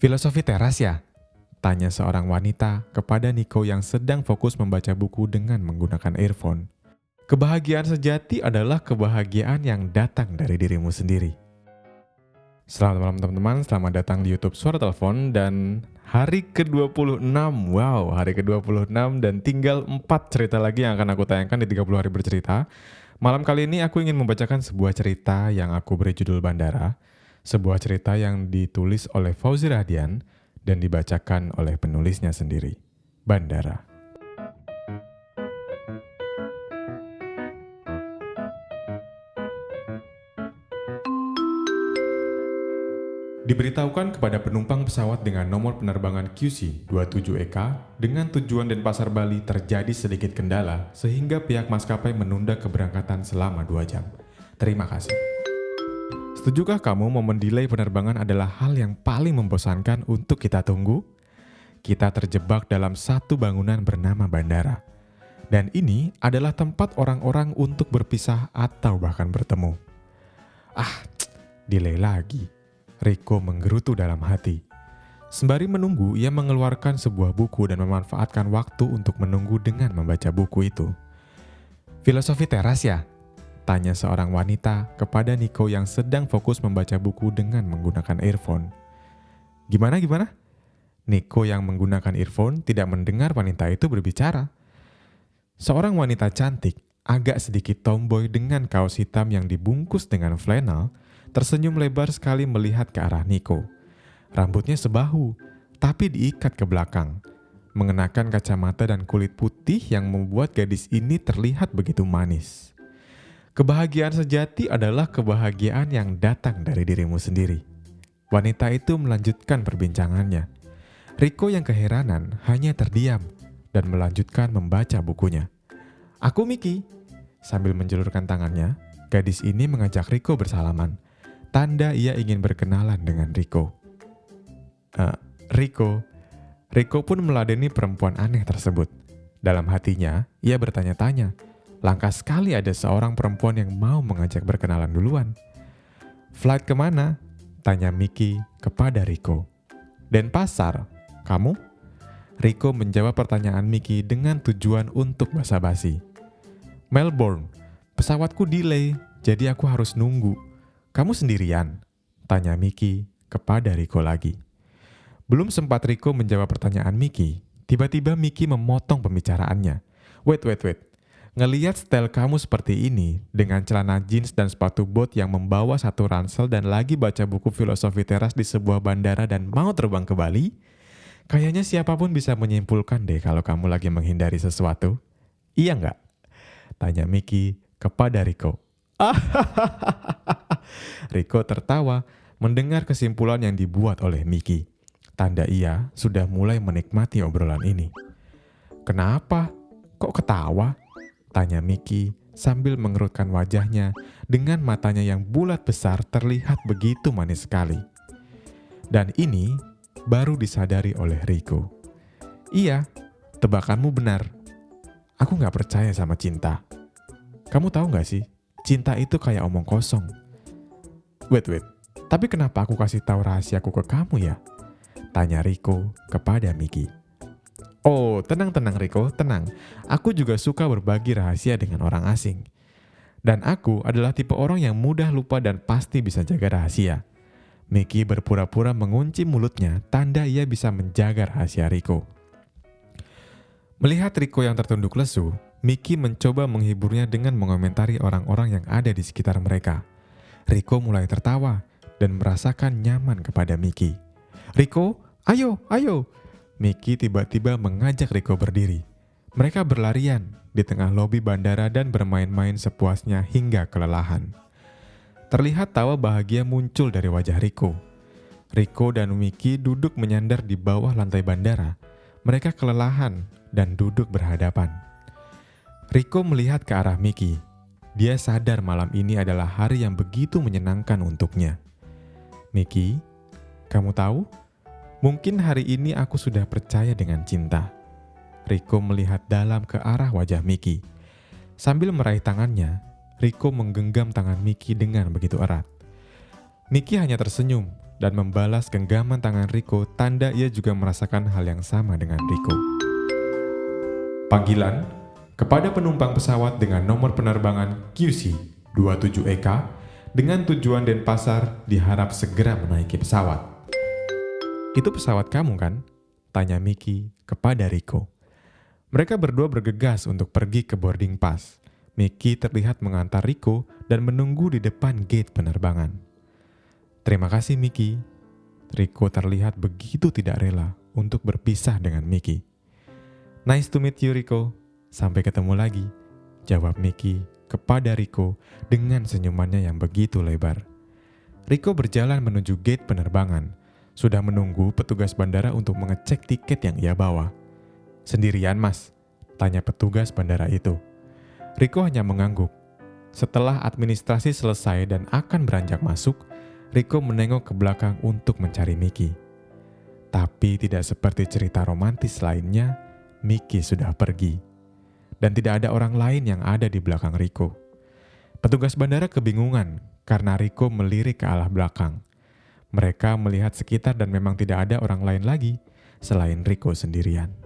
Filosofi teras ya? Tanya seorang wanita kepada Nico yang sedang fokus membaca buku dengan menggunakan earphone. Kebahagiaan sejati adalah kebahagiaan yang datang dari dirimu sendiri. Selamat malam teman-teman, selamat datang di YouTube Suara Telepon dan hari ke-26. Wow, hari ke-26 dan tinggal 4 cerita lagi yang akan aku tayangkan di 30 hari bercerita. Malam kali ini aku ingin membacakan sebuah cerita yang aku beri judul Bandara. Sebuah cerita yang ditulis oleh Fauzi Radian dan dibacakan oleh penulisnya sendiri. Bandara. Diberitahukan kepada penumpang pesawat dengan nomor penerbangan QC27EK dengan tujuan Denpasar Bali terjadi sedikit kendala sehingga pihak maskapai menunda keberangkatan selama 2 jam. Terima kasih. Setujukah kamu momen delay penerbangan adalah hal yang paling membosankan untuk kita tunggu? Kita terjebak dalam satu bangunan bernama bandara. Dan ini adalah tempat orang-orang untuk berpisah atau bahkan bertemu. Delay lagi. Rico menggerutu dalam hati. Sembari menunggu, ia mengeluarkan sebuah buku dan memanfaatkan waktu untuk menunggu dengan membaca buku itu. Filosofi teras ya? Tanya seorang wanita kepada Nico yang sedang fokus membaca buku dengan menggunakan earphone. Gimana? Nico yang menggunakan earphone tidak mendengar wanita itu berbicara. Seorang wanita cantik, agak sedikit tomboy dengan kaos hitam yang dibungkus dengan flanel, tersenyum lebar sekali melihat ke arah Nico. Rambutnya sebahu, tapi diikat ke belakang. Mengenakan kacamata dan kulit putih yang membuat gadis ini terlihat begitu manis. Kebahagiaan sejati adalah kebahagiaan yang datang dari dirimu sendiri. Wanita itu melanjutkan perbincangannya. Rico yang keheranan hanya terdiam dan melanjutkan membaca bukunya. Aku Miki. Sambil menjulurkan tangannya, gadis ini mengajak Rico bersalaman. Tanda ia ingin berkenalan dengan Rico. Rico pun meladeni perempuan aneh tersebut. Dalam hatinya, ia bertanya-tanya. Langka sekali ada seorang perempuan yang mau mengajak berkenalan duluan. Flight kemana? Tanya Miki kepada Rico. Denpasar, kamu? Rico menjawab pertanyaan Miki dengan tujuan untuk basa-basi. Melbourne, pesawatku delay, jadi aku harus nunggu. Kamu sendirian? Tanya Miki kepada Rico lagi. Belum sempat Rico menjawab pertanyaan Miki, tiba-tiba Miki memotong pembicaraannya. Wait. Ngeliat style kamu seperti ini, dengan celana jeans dan sepatu bot yang membawa satu ransel dan lagi baca buku filosofi teras di sebuah bandara dan mau terbang ke Bali, kayaknya siapapun bisa menyimpulkan deh kalau kamu lagi menghindari sesuatu. Iya nggak? Tanya Miki kepada Rico. Rico tertawa mendengar kesimpulan yang dibuat oleh Miki. Tanda ia sudah mulai menikmati obrolan ini. Kenapa? Kok ketawa? Tanya Miki sambil mengerutkan wajahnya dengan matanya yang bulat besar terlihat begitu manis sekali. Dan ini baru disadari oleh Rico. Iya, tebakanmu benar. Aku gak percaya sama cinta. Kamu tahu gak sih, cinta itu kayak omong kosong. Wait, tapi kenapa aku kasih tahu rahasiaku ke kamu ya? Tanya Rico kepada Miki. Oh, tenang Rico, tenang. Aku juga suka berbagi rahasia dengan orang asing. Dan aku adalah tipe orang yang mudah lupa dan pasti bisa jaga rahasia. Miki berpura-pura mengunci mulutnya, tanda ia bisa menjaga rahasia Rico. Melihat Rico yang tertunduk lesu, Miki mencoba menghiburnya dengan mengomentari orang-orang yang ada di sekitar mereka. Rico mulai tertawa dan merasakan nyaman kepada Miki. Rico, ayo! Miki tiba-tiba mengajak Rico berdiri. Mereka berlarian di tengah lobi bandara dan bermain-main sepuasnya hingga kelelahan. Terlihat tawa bahagia muncul dari wajah Rico. Rico dan Miki duduk menyandar di bawah lantai bandara. Mereka kelelahan dan duduk berhadapan. Rico melihat ke arah Miki. Dia sadar malam ini adalah hari yang begitu menyenangkan untuknya. Miki, kamu tahu? Mungkin hari ini aku sudah percaya dengan cinta. Rico melihat dalam ke arah wajah Miki. Sambil meraih tangannya, Rico menggenggam tangan Miki dengan begitu erat. Miki hanya tersenyum dan membalas genggaman tangan Rico, tanda ia juga merasakan hal yang sama dengan Rico. Panggilan kepada penumpang pesawat dengan nomor penerbangan QC27EK dengan tujuan Denpasar diharap segera menaiki pesawat. Itu pesawat kamu kan? Tanya Mickey kepada Rico. Mereka berdua bergegas untuk pergi ke boarding pass. Mickey terlihat mengantar Rico dan menunggu di depan gate penerbangan. Terima kasih Mickey. Rico terlihat begitu tidak rela untuk berpisah dengan Mickey. Nice to meet you Rico. Sampai ketemu lagi, jawab Mickey kepada Rico dengan senyumannya yang begitu lebar. Rico berjalan menuju gate penerbangan. Sudah menunggu petugas bandara untuk mengecek tiket yang ia bawa. Sendirian mas? Tanya petugas bandara itu. Rico hanya mengangguk. Setelah administrasi selesai dan akan beranjak masuk, Rico menengok ke belakang untuk mencari Mickey. Tapi tidak seperti cerita romantis lainnya, Mickey sudah pergi. Dan tidak ada orang lain yang ada di belakang Rico. Petugas bandara kebingungan karena Rico melirik ke arah belakang. Mereka melihat sekitar dan memang tidak ada orang lain lagi selain Rico sendirian.